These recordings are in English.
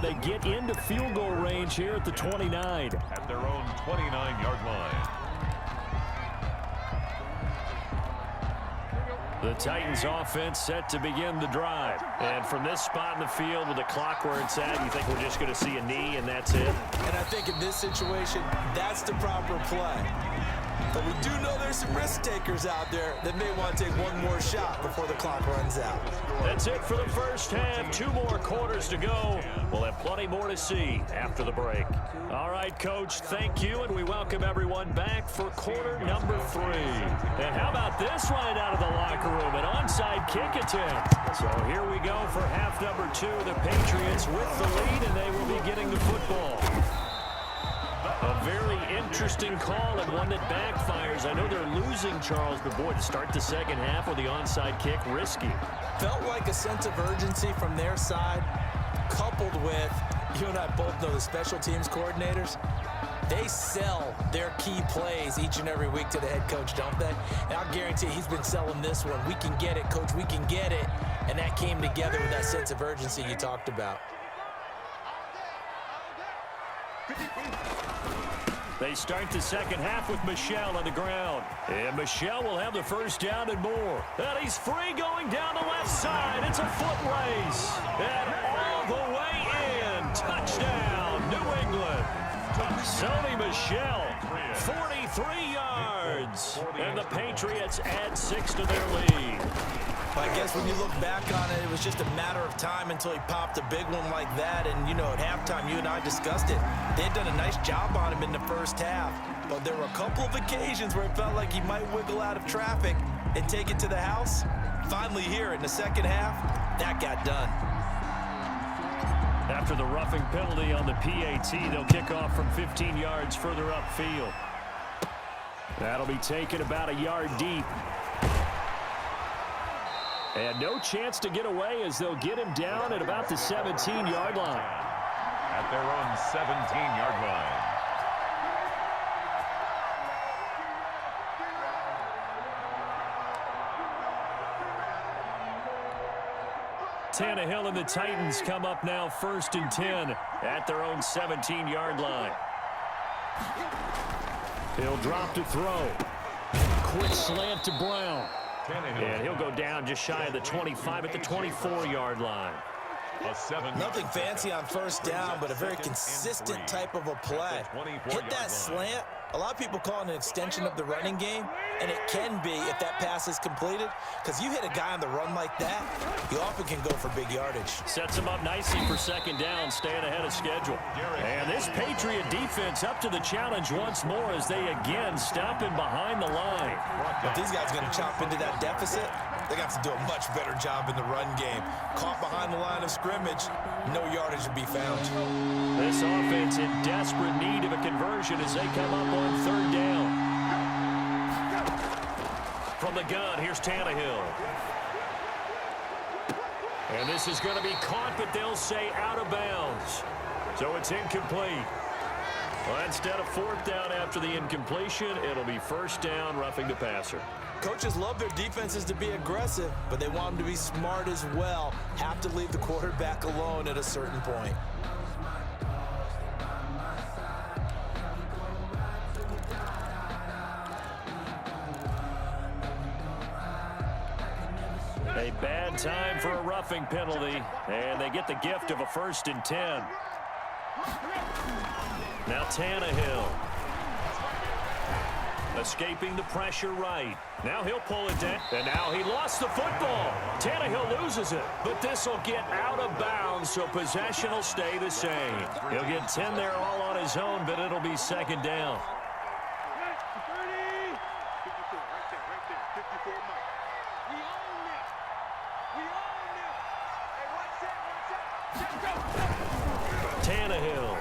they get into field goal range here at the 29. At their own 29-yard line. The Titans offense set to begin the drive. And from this spot in the field with the clock where it's at, you think we're just going to see a knee and that's it? And I think in this situation, that's the proper play. But we do know there's some risk takers out there that may want to take one more shot before the clock runs out. That's it for the first half. 2 more quarters to go. We'll have plenty more to see after the break. All right, Coach, thank you, and we welcome everyone back for quarter number 3. And how about this right out of the locker room? An onside kick attempt. So here we go for half number 2. The Patriots with the lead, and they will be getting the football. A very interesting call and one that backfires. I know they're losing, Charles, but boy, to start the second half with the onside kick, risky. Felt like a sense of urgency from their side, coupled with, you and I both know the special teams coordinators, they sell their key plays each and every week to the head coach, don't they? And I'll guarantee he's been selling this one. We can get it, Coach, we can get it. And that came together with that sense of urgency you talked about. They start the second half with Michel on the ground. And Michel will have the first down and more. And he's free going down the left side. It's a foot race. And all the way in. Touchdown, New England. Sony Michel, 43 yards. And the Patriots add 6 to their lead. I guess when you look back on it, it was just a matter of time until he popped a big one like that. And, you know, at halftime, you and I discussed it. They had done a nice job on him in the first half. But there were a couple of occasions where it felt like he might wiggle out of traffic and take it to the house. Finally here in the second half, that got done. After the roughing penalty on the PAT, they'll kick off from 15 yards further upfield. That'll be taken about a yard deep. And no chance to get away as they'll get him down at about the 17-yard line. At their own 17-yard line. Tannehill and the Titans come up now 1st and 10 at their own 17-yard line. He'll drop to throw. Quick slant to Brown. And he'll go down just shy of the 25 at the 24-yard line. Nothing fancy on first down, but a very consistent type of a play. Hit that slant. A lot of people call it an extension of the running game, and it can be if that pass is completed, because you hit a guy on the run like that, you often can go for big yardage. Sets him up nicely for second down, staying ahead of schedule. And this Patriot defense up to the challenge once more as they again stop him behind the line. If these guys are going to chop into that deficit, they got to do a much better job in the run game. Caught behind the line of scrimmage, no yardage to be found. This offense in desperate need of a conversion as they come up on third down. From the gun, here's Tannehill. And this is going to be caught, but they'll say out of bounds. So it's incomplete. Well, instead of fourth down after the incompletion, it'll be first down, roughing the passer. Coaches love their defenses to be aggressive, but they want them to be smart as well. Have to leave the quarterback alone at a certain point. A bad time for a roughing penalty, and they get the gift of a 1st and 10. Now Tannehill. Escaping the pressure right. Now he'll pull it down. And now he lost the football. Tannehill loses it. But this will get out of bounds, so possession will stay the same. He'll get 10 there all on his own, but it'll be second down. Tannehill.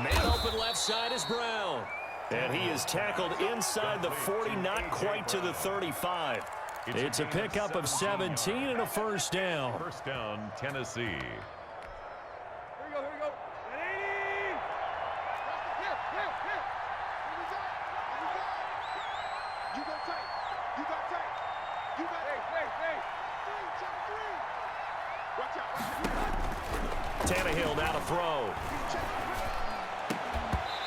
Man open left side is Brown. And he is tackled inside the 40, not quite to the 35. It's a pickup of 17 and a first down. First down, Tennessee. Here we go, here we go. 180. Here. You go tight. You got tight. You got hey. 3, 2, 3. Tannehill now to throw.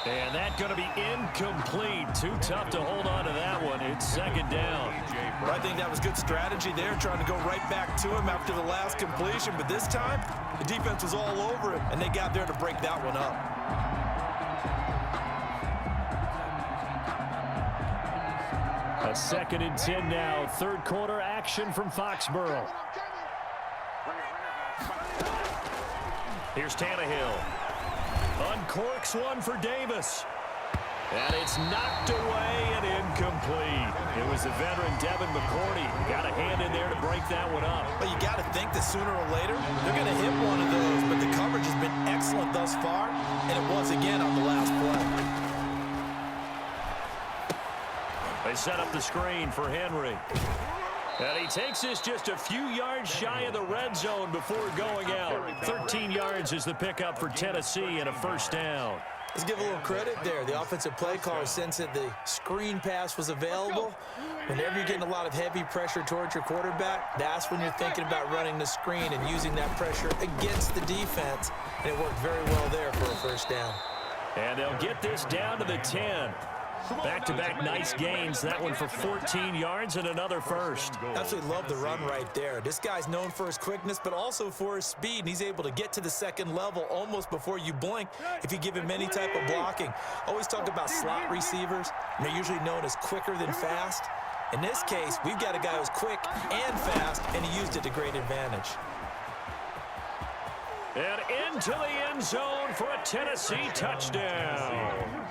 And that's going to be incomplete. Too tough to hold on to that one. It's second down. Well, I think that was good strategy there, trying to go right back to him after the last completion. But this time, the defense was all over him, and they got there to break that one up. A 2nd and 10 now. Third quarter action from Foxborough. Here's Tannehill. Uncorks one for Davis. And it's knocked away and incomplete. It was the veteran Devin McCourty. Got a hand in there to break that one up. But you got to think that sooner or later, they're going to hit one of those. But the coverage has been excellent thus far, and it was again on the last play. They set up the screen for Henry. And he takes this just a few yards shy of the red zone before going out. 13 yards is the pickup for Tennessee and a first down. Let's give a little credit there. The offensive play caller sensed that the screen pass was available. Whenever you're getting a lot of heavy pressure towards your quarterback, that's when you're thinking about running the screen and using that pressure against the defense. And it worked very well there for a first down. And they'll get this down to the 10. Back-to-back nice gains. That one for 14 yards and another first. Absolutely love the run right there. This guy's known for his quickness, but also for his speed. And he's able to get to the second level almost before you blink if you give him any type of blocking. Always talk about slot receivers, and they're usually known as quicker than fast. In this case, we've got a guy who's quick and fast, and he used it to great advantage. And into the end zone for a Tennessee touchdown.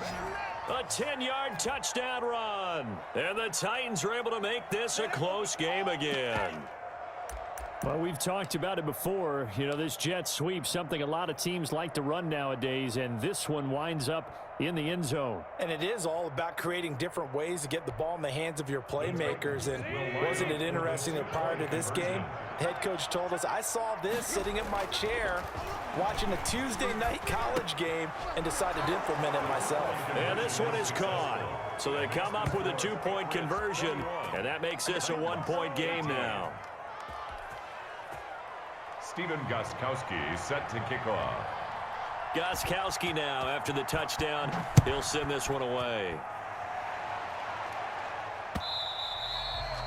A 10-yard touchdown run. And the Titans are able to make this a close game again. Well, we've talked about it before. You know, this jet sweep, something a lot of teams like to run nowadays, and this one winds up in the end zone. And it is all about creating different ways to get the ball in the hands of your playmakers. And wasn't it interesting that prior to this game, the head coach told us, I saw this sitting in my chair watching a Tuesday night college game and decided to implement it myself. And this one is caught. So they come up with a 2-point conversion, and that makes this a 1-point game now. Stephen Gostkowski set to kick off. Gostkowski now after the touchdown. He'll send this one away.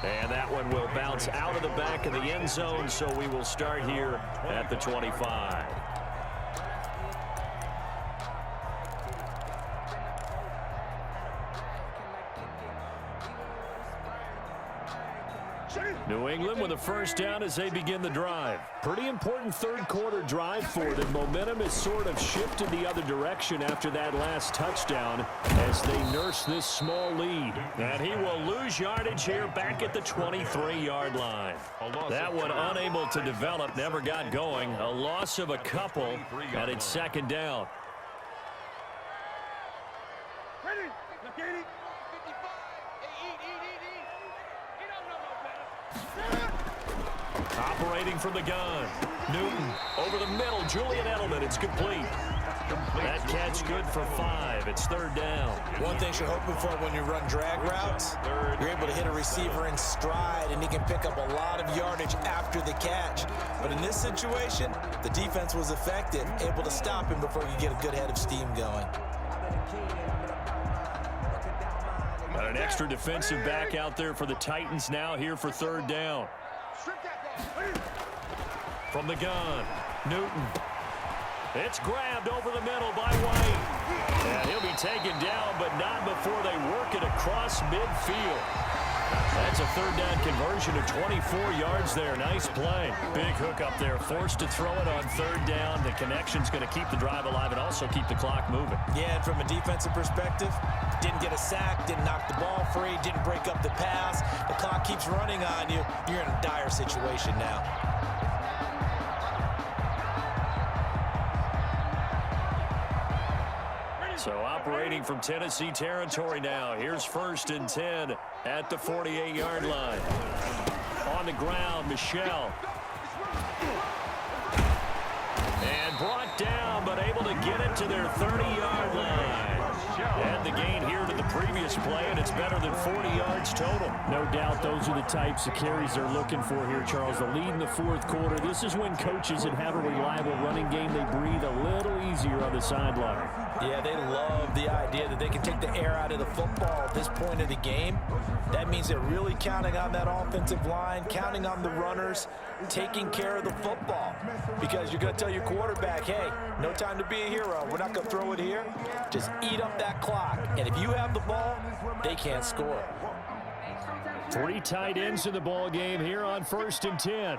And that one will bounce out of the back of the end zone, so we will start here at the 25. New England with a first down as they begin the drive. Pretty important third quarter drive for them. Momentum has sort of shifted the other direction after that last touchdown as they nurse this small lead. And he will lose yardage here back at the 23-yard line. That one unable to develop, never got going. A loss of a couple, and it's second down. Operating from the gun. Newton over the middle. Julian Edelman. It's complete. That catch good for 5. It's third down. One thing you're hoping for when you run drag routes, you're able to hit a receiver in stride, and he can pick up a lot of yardage after the catch. But in this situation, the defense was effective, able to stop him before you get a good head of steam going. Got an extra defensive back out there for the Titans now here for third down. From the gun, Newton. It's grabbed over the middle by White. And he'll be taken down, but not before they work it across midfield. That's a third down conversion of 24 yards there. Nice play. Big hook up there. Forced to throw it on third down. The connection's going to keep the drive alive and also keep the clock moving. Yeah, and from a defensive perspective, didn't get a sack, didn't knock the ball free, didn't break up the pass. The clock keeps running on you. You're in a dire situation now. So operating from Tennessee territory now. Here's first and 10 at the 48-yard line. On the ground, Michel. And brought down, but able to get it to their 30-yard line. And the gain here to the previous play, and it's better than 40 yards total. No doubt those are the types of carries they're looking for here, Charles. The lead in the fourth quarter. This is when coaches that have a reliable running game, they breathe a little easier on the sideline. Yeah, they love the idea that they can take the air out of the football at this point of the game. That means they're really counting on that offensive line, counting on the runners, taking care of the football. Because you're going to tell your quarterback, hey, no time to be a hero. We're not going to throw it here. Just eat up that clock. And if you have the ball, they can't score. 3 tight ends in the ball game here on 1st and 10.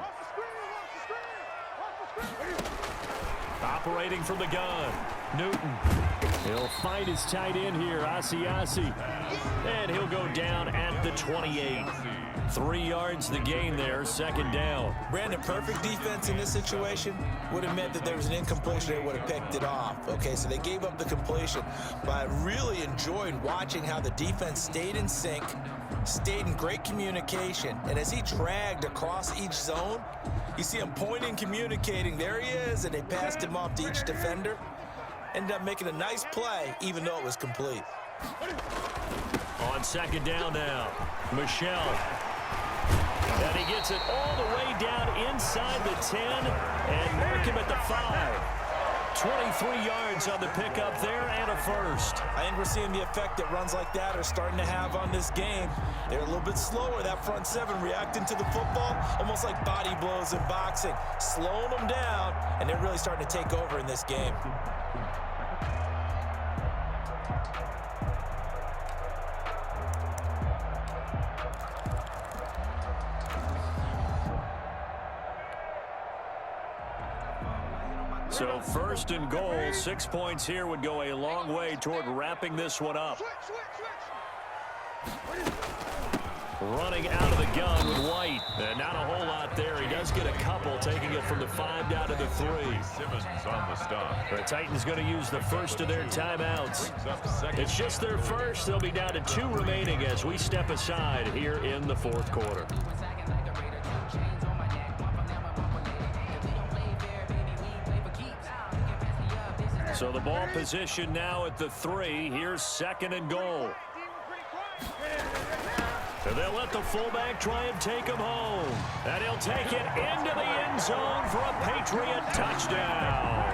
Operating from the gun, Newton. He'll find his tight end here, Asiasi. And he'll go down at the 28. 3 yards the gain there, 2nd down. Brandon, perfect defense in this situation would have meant that there was an incompletion. They would have picked it off. Okay, so they gave up the completion. But I really enjoyed watching how the defense stayed in sync, stayed in great communication. And as he dragged across each zone, you see him pointing, communicating. There he is, and they passed him off to each defender. Ended up making a nice play, even though it was complete. On 2nd down now, Michelle. And he gets it all the way down inside the 10 and mark him at the 5. 23 yards on the pickup there and a first. I think we're seeing the effect that runs like that are starting to have on this game. They're a little bit slower, that front 7, reacting to the football, almost like body blows in boxing, slowing them down, and they're really starting to take over in this game. So 1st and goal, 6 points here would go a long way toward wrapping this one up. Running out of the gun with White. And not a whole lot there. He does get a couple, taking it from the 5 down to the 3. Simmons on the stop. The Titans going to use the first of their timeouts. It's just their first. They'll be down to 2 remaining as we step aside here in the 4th quarter. So the ball position now at the 3. Here's 2nd and goal. And they'll let the fullback try and take him home. And he'll take it into the end zone for a Patriot touchdown.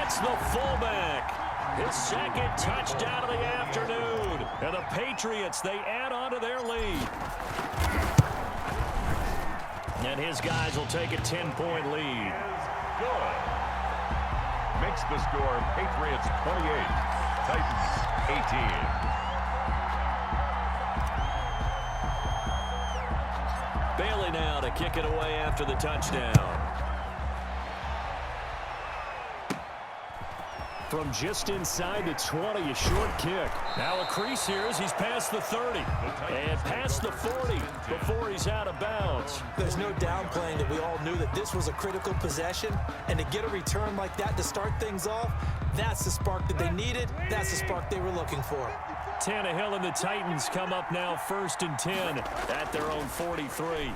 It's the fullback. His 2nd touchdown of the afternoon. And the Patriots, they add on to their lead. And his guys will take a 10-point lead. Good. Makes the score Patriots 28, Titans 18. Bailey now to kick it away after the touchdown. From just inside the 20, a short kick. Now a crease here as he's past the 30 and past the 40 before he's out of bounds. There's no downplaying that we all knew that this was a critical possession, and to get a return like that to start things off, that's the spark that they needed. That's the spark they were looking for. Tannehill and the Titans come up now 1st and 10 at their own 43.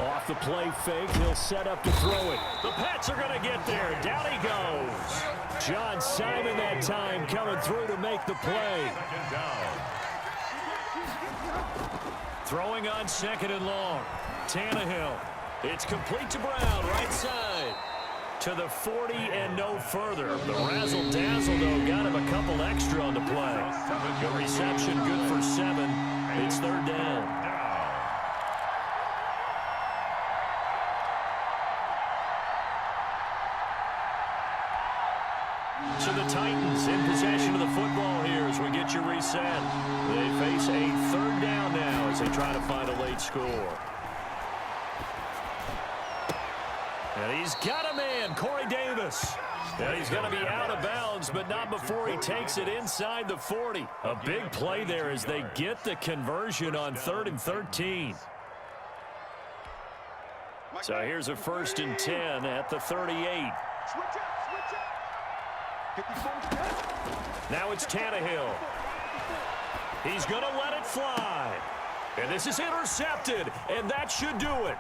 Off the play fake, he'll set up to throw it. The Pats are going to get there. Down he goes. John Simon that time coming through to make the play. Throwing on 2nd and long. Tannehill. It's complete to Brown, right side. To the 40 and no further. The razzle-dazzle, though, got him a couple extra on the play. Good reception, good for 7. It's 3rd down. So the Titans in possession of the football here as we get you reset. They face a 3rd down now as they try to find a late score. And he's got a man, Corey Davis. And he's going to be out of bounds, but not before he takes it inside the 40. A big play there as they get the conversion on 3rd and 13. So here's a 1st and 10 at the 38. Now it's Tannehill. He's going to let it fly. And this is intercepted, and that should do it.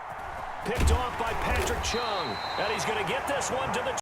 Picked off by Patrick Chung. And he's going to get this one to the